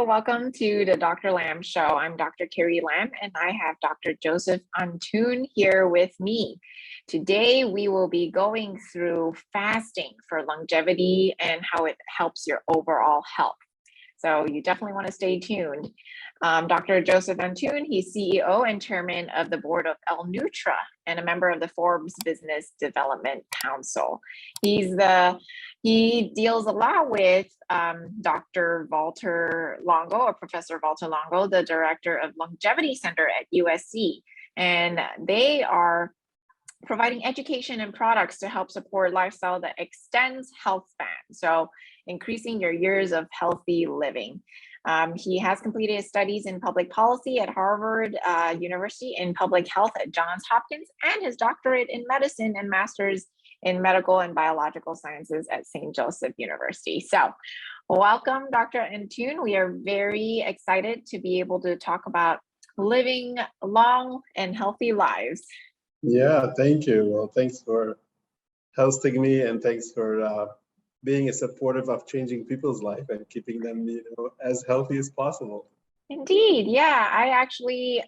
welcome to the Dr. Lam Show. I'm Dr. Carrie Lam, and I have Dr. Joseph Antoon here with me. Today, we will be going through fasting for longevity and how it helps your overall health. So you definitely want to stay tuned. Dr. Joseph Antoon, he's CEO and chairman of the board of L-Nutra and a member of the Forbes Business Development Council. He deals a lot with Dr. Valter Longo, or Professor Valter Longo, the director of Longevity Center at USC. And they are providing education and products to help support lifestyle that extends health span. So increasing your years of healthy living. He has completed his studies in public policy at Harvard University in public health at Johns Hopkins, and his doctorate in medicine and master's in medical and biological sciences at St. Joseph University. So welcome, Dr. Antoon. We are very excited to be able to talk about living long and healthy lives. Yeah, thank you. Well, thanks for hosting me, and thanks for being supportive of changing people's life and keeping them, as healthy as possible. Indeed, yeah. I actually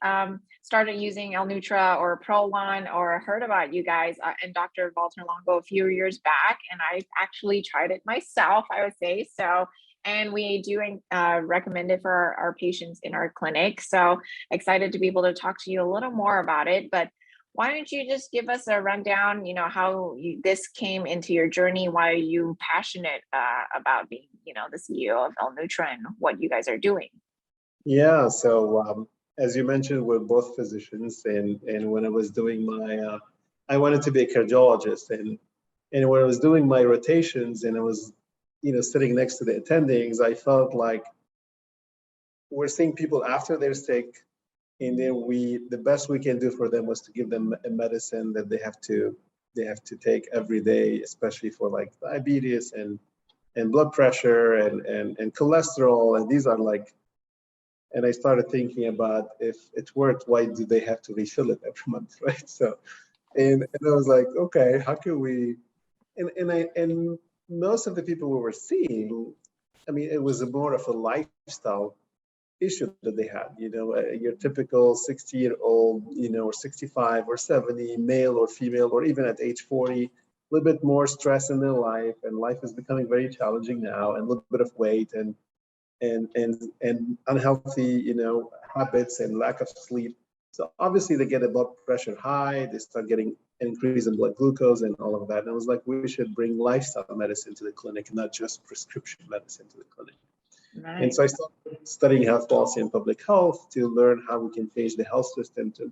started using L-Nutra or Pro-One, or heard about you guys and Dr. Valter Longo a few years back, and I actually tried it myself, I would say. So, and we do recommend it for our patients in our clinic. So excited to be able to talk to you a little more about it. But why don't you just give us a rundown, how this came into your journey? Why are you passionate about being, the CEO of L-Nutra and what you guys are doing? Yeah, so as you mentioned, we're both physicians, and when I was doing I wanted to be a cardiologist, and when I was doing my rotations and I was, sitting next to the attendings, I felt like we're seeing people after they're sick, and then the best we can do for them was to give them a medicine that they have to take every day, especially for like diabetes and blood pressure and cholesterol, and these are like. And I started thinking about, if it worked, why do they have to refill it every month, right? So, and I was like, okay, how can we? And most of the people we were seeing, I mean, it was more of a lifestyle issue that they had. Your typical 60-year-old, or 65 or 70, male or female, or even at age 40, a little bit more stress in their life, and life is becoming very challenging now, and a little bit of weight and unhealthy, habits and lack of sleep. So obviously they get a blood pressure high, they start getting an increase in blood glucose and all of that. And I was like, we should bring lifestyle medicine to the clinic, not just prescription medicine to the clinic. Nice. And so I started studying health policy and public health to learn how we can change the health system to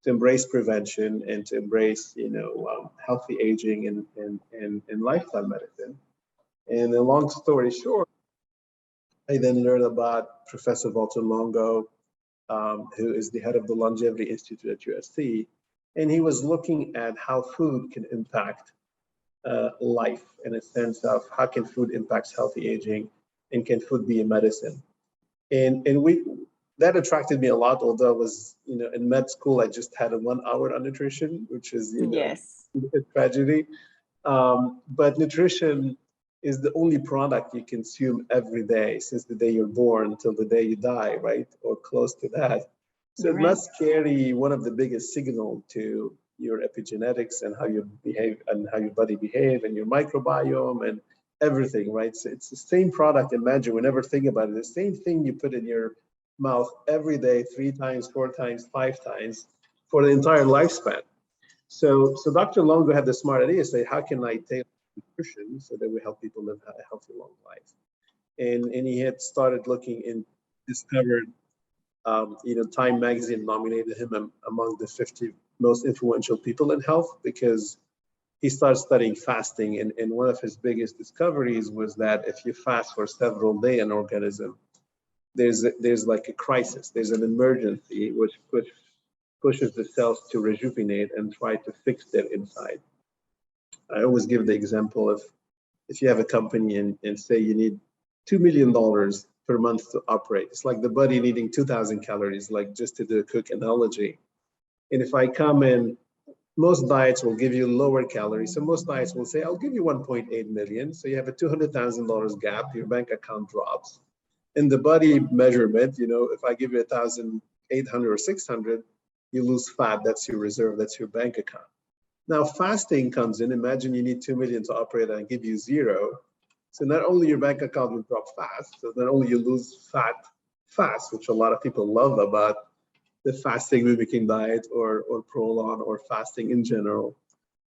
embrace prevention and to embrace, healthy aging and lifestyle medicine. And a long story short, I then learned about Professor Valter Longo, who is the head of the Longevity Institute at USC, and he was looking at how food can impact life, in a sense of how can food impact healthy aging, and can food be a medicine? And that attracted me a lot. Although I was, in med school, I just had a 1 hour on nutrition, which is yes, a tragedy. But nutrition is the only product you consume every day since the day you're born until the day you die, right? Or close to that. So it must carry one of the biggest signal to your epigenetics and how you behave and how your body behave and your microbiome and everything, right? So it's the same product. Imagine, we never think about it. The same thing you put in your mouth every day, 3 times, 4 times, 5 times for the entire lifespan. So Dr. Longo had the smart idea to say, how can I take nutrition so that we help people live a healthy, long life? And he had started looking and discovered, Time Magazine nominated him among the 50 most influential people in health, because he started studying fasting. And one of his biggest discoveries was that if you fast for several days in an organism, there's like a crisis, there's an emergency which pushes the cells to rejuvenate and try to fix their inside. I always give the example of, if you have a company and say you need $2 million per month to operate, it's like the body needing 2,000 calories, like just to do a quick analogy. And if I come in, most diets will give you lower calories. So most diets will say, I'll give you 1.8 million. So you have a $200,000 gap, your bank account drops. In the body measurement, you know, if I give you 1,800 or 600, you lose fat. That's your reserve. That's your bank account. Now fasting comes in. Imagine you need 2 million to operate and I give you 0. So not only your bank account will drop fast, so not only you lose fat fast, which a lot of people love about the fasting mimicking diet or Prolon or fasting in general,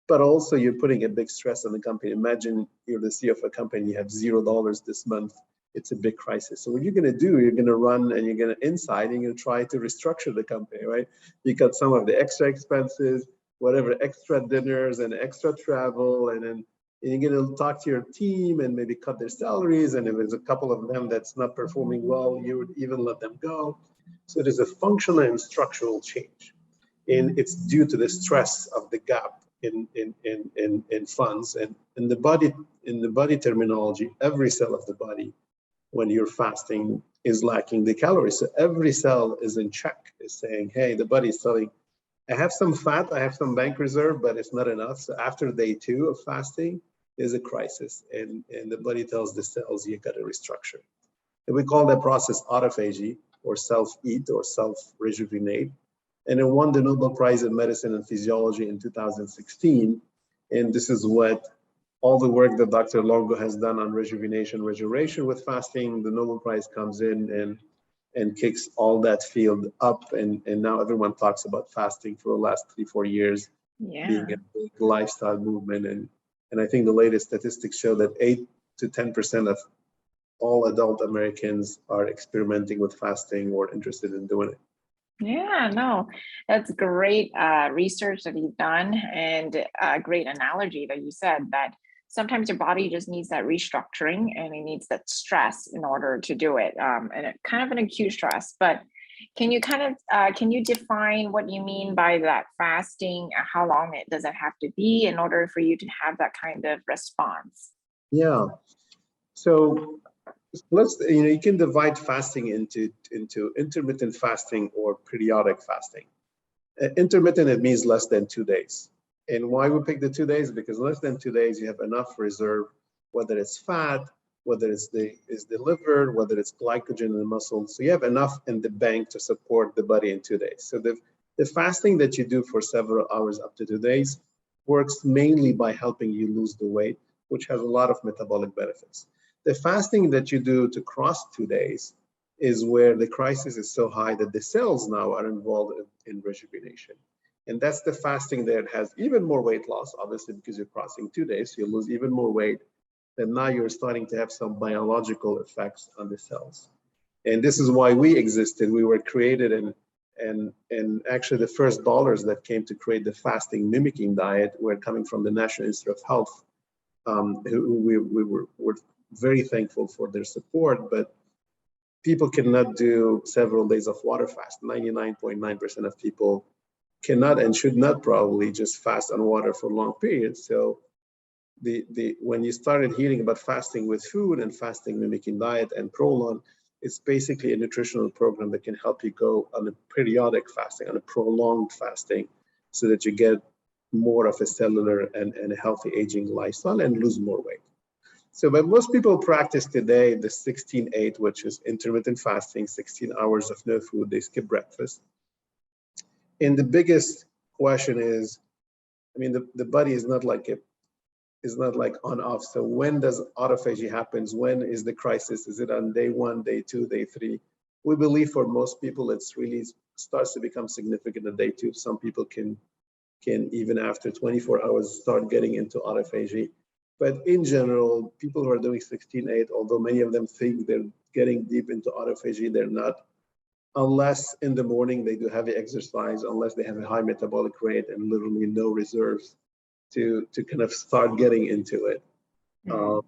but also you're putting a big stress on the company. Imagine you're the CEO of a company, you have $0 this month. It's a big crisis. So what you're going to do, you're going to run and you're going to inside and you're going to try to restructure the company, right? You cut some of the extra expenses, whatever extra dinners and extra travel, and then you're going to talk to your team and maybe cut their salaries. And if there's a couple of them that's not performing well, you would even let them go. So there's a functional and structural change. And it's due to the stress of the gap in funds. And in the body terminology, every cell of the body, when you're fasting, is lacking the calories. So every cell is in check, is saying, hey, the body is telling, I have some fat, I have some bank reserve, but it's not enough. So after day 2 of fasting, there's a crisis. And the body tells the cells, you got to restructure. And we call that process autophagy, or self-eat, or self-rejuvenate. And it won the Nobel Prize in Medicine and Physiology in 2016. And this is what all the work that Dr. Longo has done on rejuvenation, rejuvenation with fasting, the Nobel Prize comes in and kicks all that field up. And now everyone talks about fasting for the last 3-4 years, being a big lifestyle movement. And I think the latest statistics show that 8 to 10% of all adult Americans are experimenting with fasting or interested in doing it. Yeah, no, that's great research that you've done, and a great analogy that you said that sometimes your body just needs that restructuring and it needs that stress in order to do it, and it kind of an acute stress. But can you can you define what you mean by that fasting? How long does it have to be in order for you to have that kind of response? Yeah. So let's, you can divide fasting into intermittent fasting or periodic fasting. Intermittent, it means less than 2 days. And why we pick the 2 days? Because less than 2 days, you have enough reserve, whether it's fat, whether it's the liver, whether it's glycogen in the muscle. So you have enough in the bank to support the body in 2 days. So the fasting that you do for several hours up to 2 days works mainly by helping you lose the weight, which has a lot of metabolic benefits. The fasting that you do to cross 2 days is where the crisis is so high that the cells now are involved in rejuvenation. And that's the fasting that has even more weight loss, obviously, because you're crossing 2 days, so you lose even more weight. And now you're starting to have some biological effects on the cells. And this is why we existed. We were created, and actually the first dollars that came to create the fasting mimicking diet were coming from the National Institute of Health. We were very thankful for their support, but people cannot do several days of water fast. 99.9% of people cannot and should not probably just fast on water for long periods. So when you started hearing about fasting with food and fasting mimicking diet and Prolon, it's basically a nutritional program that can help you go on a periodic fasting, on a prolonged fasting, so that you get more of a cellular and a healthy aging lifestyle and lose more weight. So, but most people practice today the 16-8, which is intermittent fasting, 16 hours of no food, they skip breakfast. And the biggest question is, I mean, the body is not like on off. So when does autophagy happens? When is the crisis? Is it on day 1, day 2, day 3? We believe for most people, it's really starts to become significant at day 2. Some people can even after 24 hours start getting into autophagy. But in general, people who are doing 16-8, although many of them think they're getting deep into autophagy, they're not, unless in the morning they do heavy exercise, unless they have a high metabolic rate and literally no reserves to kind of start getting into it. But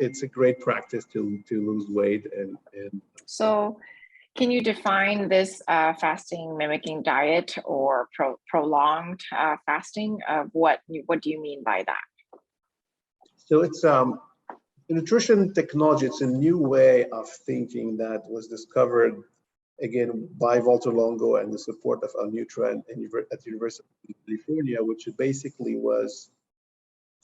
it's a great practice to lose weight and. So can you define this fasting mimicking diet or prolonged fasting? What do you mean by that? So it's nutrition technology. It's a new way of thinking that was discovered again by Walter Longo and the support of Alnutra at the University of California, which basically was,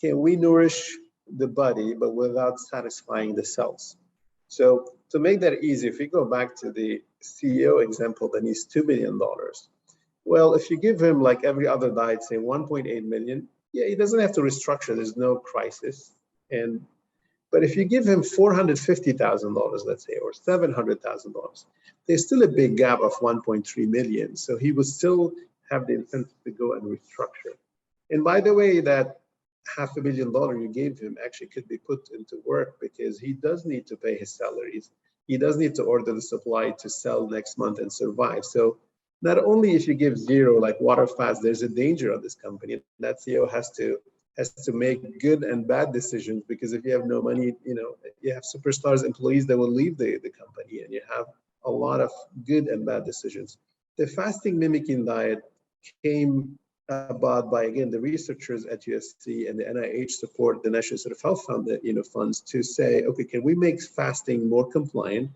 can we nourish the body but without satisfying the cells? So to make that easy, if we go back to the CEO example that needs $2 million, well, if you give him like every other diet, say 1.8 million, yeah, he doesn't have to restructure. There's no crisis. But if you give him $450,000, let's say, or $700,000, there's still a big gap of 1.3 million. So he would still have the incentive to go and restructure. And by the way, that $500 million you gave him actually could be put into work, because he does need to pay his salaries. He does need to order the supply to sell next month and survive. So not only if you give zero, like water fast, there's a danger of this company. That CEO has to make good and bad decisions, because if you have no money, you have superstars employees that will leave the company, and you have a lot of good and bad decisions. The fasting mimicking diet came about by, again, the researchers at USC and the NIH support the National Institute of Health Fund, funds to say, okay, can we make fasting more compliant?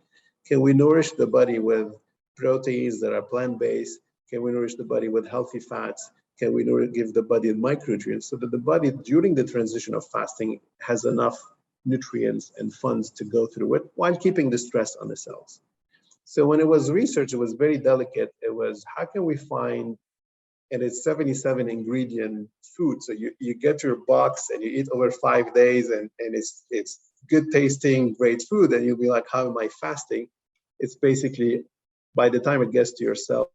Can we nourish the body with proteins that are plant-based? Can we nourish the body with healthy fats? Can we give the body micronutrients so that the body during the transition of fasting has enough nutrients and funds to go through it while keeping the stress on the cells? So when it was researched, it was very delicate. It was, how can we find, and it's 77 ingredient food. So you get your box and you eat over 5 days, and it's good tasting, great food. And you'll be like, how am I fasting? It's basically, by the time it gets to your cells,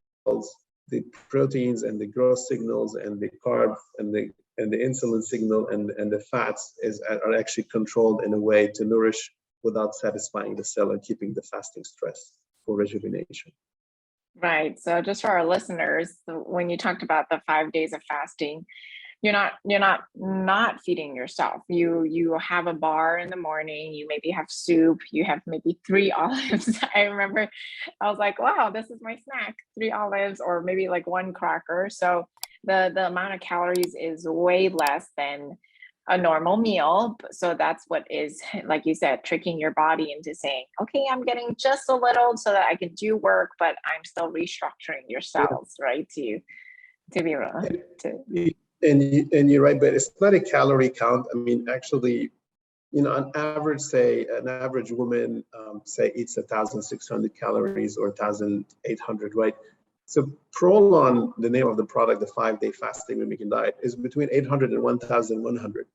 the proteins and the growth signals and the carbs and the insulin signal and the fats are actually controlled in a way to nourish without satisfying the cell and keeping the fasting stress for rejuvenation. Right. So just for our listeners, when you talked about the 5 days of fasting, you're not feeding yourself. You have a bar in the morning, you maybe have soup, you have maybe 3 olives. I remember I was like, wow, this is my snack, 3 olives, or maybe like 1 cracker. So the amount of calories is way less than a normal meal. So that's what is, like you said, tricking your body into saying, okay, I'm getting just a little so that I can do work, but I'm still restructuring your cells, right? To be able to. And you're right, but it's not a calorie count. I mean, actually, on average, say an average woman, say eats 1,600 calories or 1,800, right? So Prolon, the name of the product, the 5-day fasting mimicking diet, is between 800 and 1,100.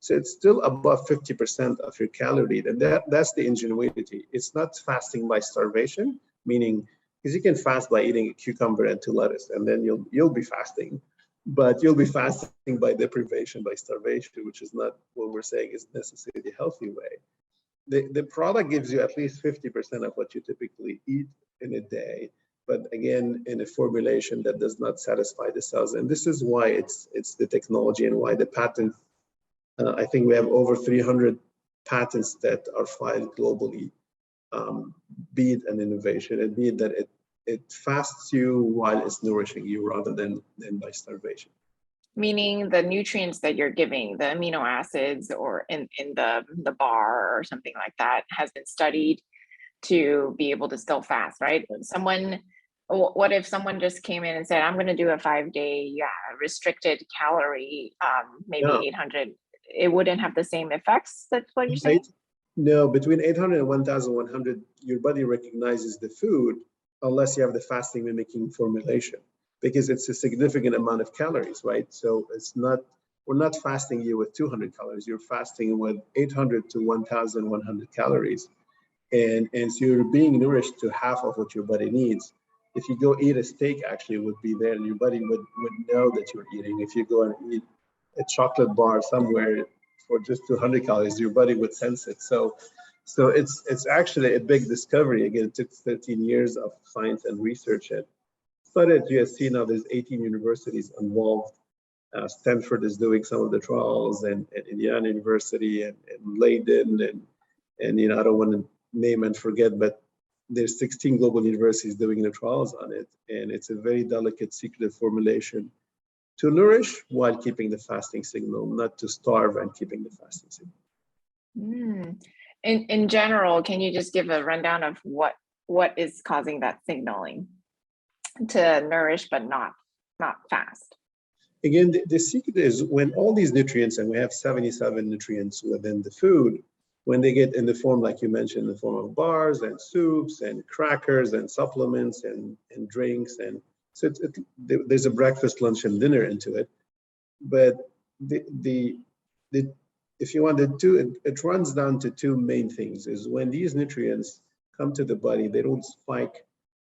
So it's still above 50% of your calorie, and that's the ingenuity. It's not fasting by starvation, meaning, because you can fast by eating a cucumber and 2 lettuce, and then you'll be fasting. But you'll be fasting by deprivation, by starvation, which is not what we're saying is necessarily the healthy way. The product gives you at least 50% of what you typically eat in a day, but again, in a formulation that does not satisfy the cells. And this is why it's the technology and why the patent, I think we have over 300 patents that are filed globally, be it an innovation, and be it that it fasts you while it's nourishing you rather than by starvation. Meaning the nutrients that you're giving, the amino acids or in the bar or something like that, has been studied to be able to still fast, right? What if someone just came in and said, I'm going to do a 5-day restricted calorie, maybe 800, it wouldn't have the same effects? That's what you're saying? No, between 800 and 1,100, your body recognizes the food unless you have the fasting mimicking formulation, because it's a significant amount of calories, right? So we're not fasting you with 200 calories, you're fasting with 800 to 1,100 calories. And so you're being nourished to half of what your body needs. If you go eat a steak, actually it would be there and your body would know that you're eating. If you go and eat a chocolate bar somewhere for just 200 calories, your body would sense it. So it's actually a big discovery. Again, it took 13 years of science and research. And started at USC, now there's 18 universities involved. Stanford is doing some of the trials, and Indiana University and Leiden, and I don't want to name and forget, but there's 16 global universities doing the trials on it. And it's a very delicate, secretive formulation to nourish while keeping the fasting signal, not to starve and keeping the fasting signal. In general, can you just give a rundown of what is causing that signaling to nourish but not fast? Again, the secret is when all these nutrients, and we have 77 nutrients within the food, when they get in the form, like you mentioned, in the form of bars and soups and crackers and supplements and drinks. And so there's a breakfast, lunch, and dinner into it. But the if you want it runs down to two main things. Is when these nutrients come to the body, they don't spike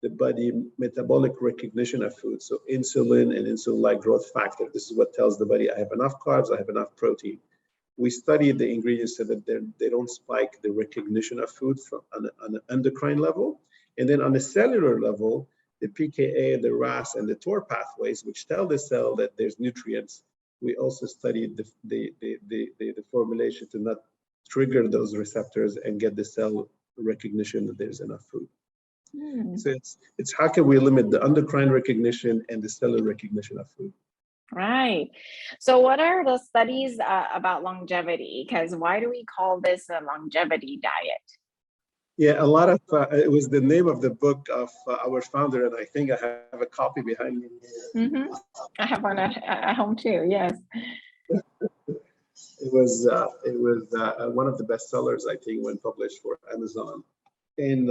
the body metabolic recognition of food. So insulin and insulin-like growth factor. This is what tells the body, I have enough carbs, I have enough protein. We studied the ingredients so that they don't spike the recognition of food on an endocrine level. And then on the cellular level, the pKa, the RAS, and the TOR pathways, which tell the cell that there's nutrients. We also studied the formulation to not trigger those receptors and get the cell recognition that there's enough food. So it's how can we limit the endocrine recognition and the cellular recognition of food? Right. So what are the studies about longevity? Because why do we call this a longevity diet? Yeah, a lot of, it was the name of the book of our founder, and I think I have a copy behind me here. I have one at home too, yes. It was one of the bestsellers, I think, when published for Amazon. And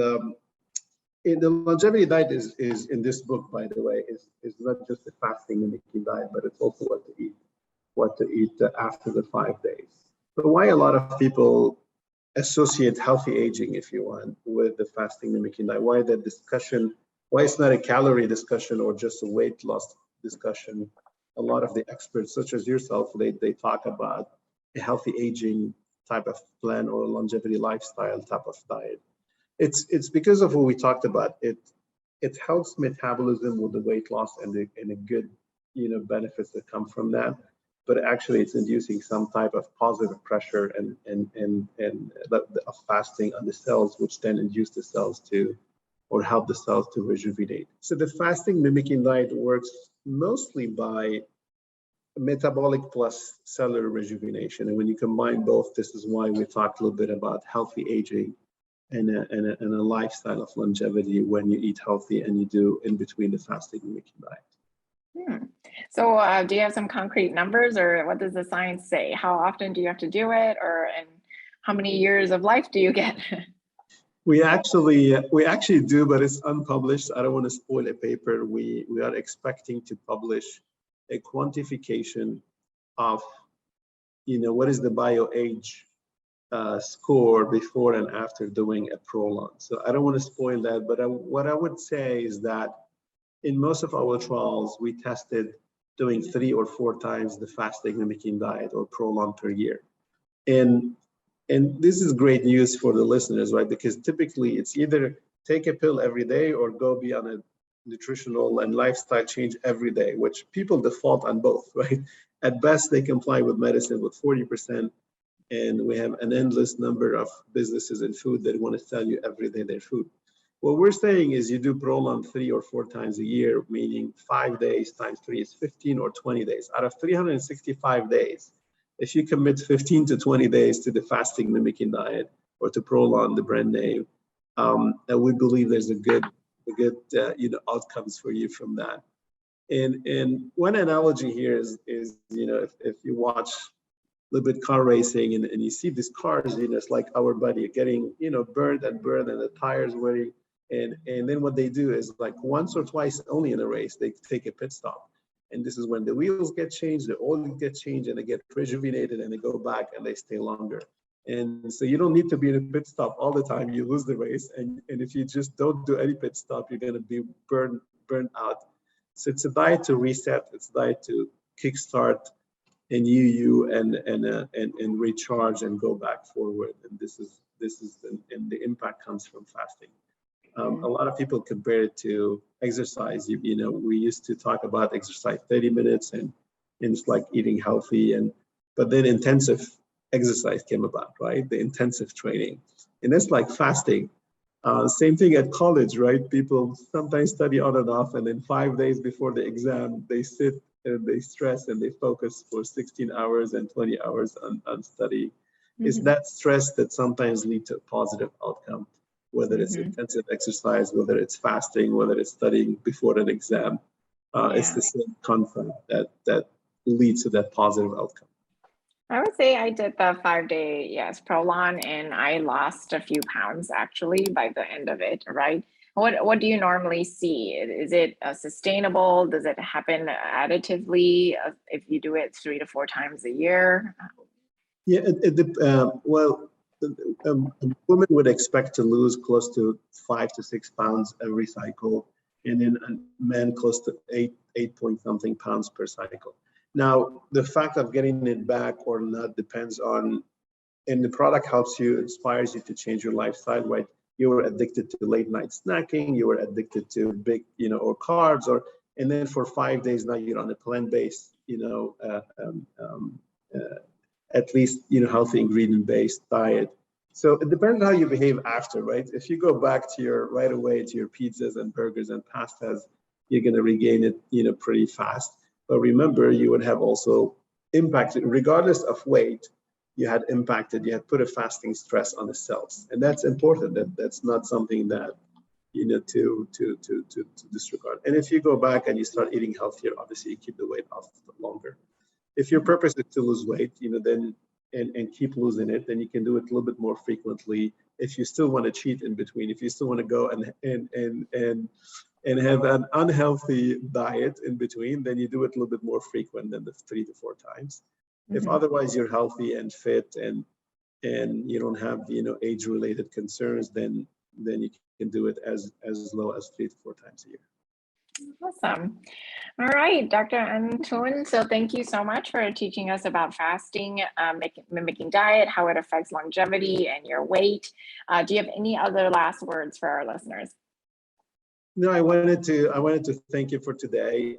the longevity diet is in this book, by the way, is not just the fasting mimicking diet, but it's also what to eat after the 5 days. But why a lot of people associate healthy aging, if you want, with the fasting mimicking diet? Why that discussion? Why it's not a calorie discussion or just a weight loss discussion? A lot of the experts, such as yourself, they talk about a healthy aging type of plan or a longevity lifestyle type of diet. It's because of what we talked about. It helps metabolism with the weight loss and the good benefits that come from that. But actually, it's inducing some type of positive pressure and of fasting on the cells, which then induce the cells or help the cells to rejuvenate. So the fasting mimicking diet works mostly by metabolic plus cellular rejuvenation. And when you combine both, this is why we talked a little bit about healthy aging and a lifestyle of longevity when you eat healthy and you do in between the fasting mimicking diet. So do you have some concrete numbers, or what does the science say? How often do you have to do it, and how many years of life do you get? We actually do, but it's unpublished. I don't want to spoil a paper. We are expecting to publish a quantification of, what is the bioage score before and after doing a prolong. So I don't want to spoil that, but what I would say is that in most of our trials, we tested doing 3 or 4 times the fasting mimicking diet or prolong per year. And this is great news for the listeners, right? Because typically it's either take a pill every day or go be on a nutritional and lifestyle change every day, which people default on both, right? At best, they comply with medicine with 40%. And we have an endless number of businesses in food that want to sell you every day their food. What we're saying is you do prolong 3 or 4 times a year, meaning 5 days times 3 is 15 or 20 days. Out of 365 days, if you commit 15 to 20 days to the fasting mimicking diet or to prolong, the brand name, we believe there's a good outcomes for you from that. And one analogy here is if you watch a little bit car racing and you see these cars, it's like our body getting burned and the tires wearing, and then what they do is like once or twice only in a race they take a pit stop, and this is when the wheels get changed, the oil gets changed, and they get rejuvenated and they go back and they stay longer. And so you don't need to be in a pit stop all the time. You lose the race, and if you just don't do any pit stop, you're going to be burned out. So it's a diet to reset. It's a diet to kickstart and and recharge and go back forward. And this is the impact comes from fasting. A lot of people compare it to exercise. We used to talk about exercise 30 minutes and it's like eating healthy, but then intensive exercise came about, right? The intensive training, and that's like fasting. Same thing at college, right? People sometimes study on and off, and then 5 days before the exam, they sit and they stress and they focus for 16 hours and 20 hours on study. It's that stress that sometimes leads to a positive outcome, whether it's intensive exercise, whether it's fasting, whether it's studying before an exam. It's the same concept that leads to that positive outcome. I would say I did the 5 day, yes, Prolon, and I lost a few pounds actually by the end of it, right? What do you normally see? Is it sustainable? Does it happen additively if you do it 3 to 4 times a year? Yeah, well, a woman would expect to lose close to 5 to 6 pounds every cycle, and then a man close to eight point something pounds per cycle. Now, the fact of getting it back or not depends on, and the product helps you, inspires you to change your lifestyle, right? You were addicted to late night snacking, you were addicted to big, or carbs, and then for 5 days now you're on a plant-based, at least healthy ingredient based diet. So it depends how you behave after, right? If you go back to your right away to your pizzas and burgers and pastas, you're going to regain it pretty fast. But remember, you would have also impacted, regardless of weight, you had put a fasting stress on the cells, and that's important. That's not something that to disregard. And if you go back and you start eating healthier, obviously you keep the weight off longer. If your purpose is to lose weight, then and keep losing it, then you can do it a little bit more frequently. If you still want to cheat in between, if you still want to go and have an unhealthy diet in between, then you do it a little bit more frequent than the 3 to 4 times. If otherwise you're healthy and fit and you don't have age-related concerns, then you can do it as low as 3 to 4 times a year. Awesome. All right, Dr. Antoon. So thank you so much for teaching us about fasting, mimicking diet, how it affects longevity and your weight. Do you have any other last words for our listeners? No, I wanted to thank you for today.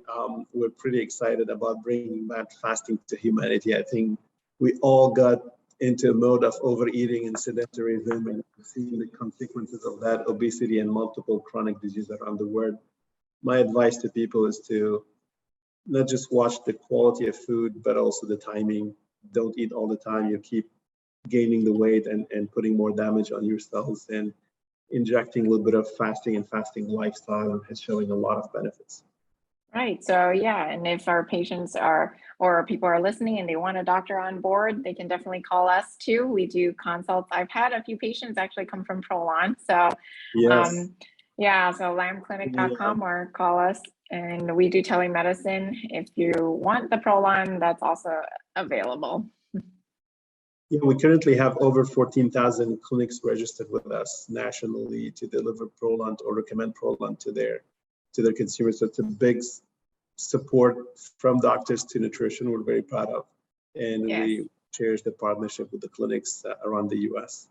We're pretty excited about bringing back fasting to humanity. I think we all got into a mode of overeating and sedentarism and seeing the consequences of that, obesity and multiple chronic diseases around the world. My advice to people is to not just watch the quality of food, but also the timing. Don't eat all the time. You keep gaining the weight and putting more damage on your cells, and injecting a little bit of fasting and fasting lifestyle is showing a lot of benefits. Right. So yeah, and if our patients or people are listening and they want a doctor on board, they can definitely call us too. We do consults. I've had a few patients actually come from Prolon. So Yes. yeah, so lambclinic.com or call us, and we do telemedicine. If you want the Prolon, that's also available. Yeah, we currently have over 14,000 clinics registered with us nationally to deliver Prolon or recommend Prolon to their consumers. So it's a big support from doctors to nutrition. We're very proud of, and Yes. we cherish the partnership with the clinics around the U.S.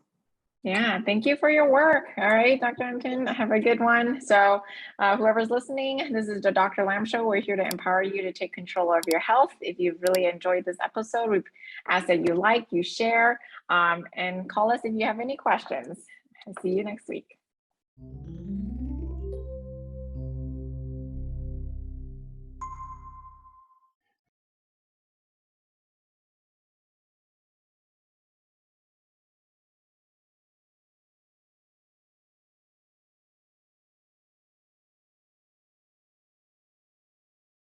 Yeah, thank you for your work. All right, Dr. Antoon, have a good one. So whoever's listening, this is the Dr. Lam Show. We're here to empower you to take control of your health. If you've really enjoyed this episode, we ask that you share, and call us if you have any questions. I'll see you next week.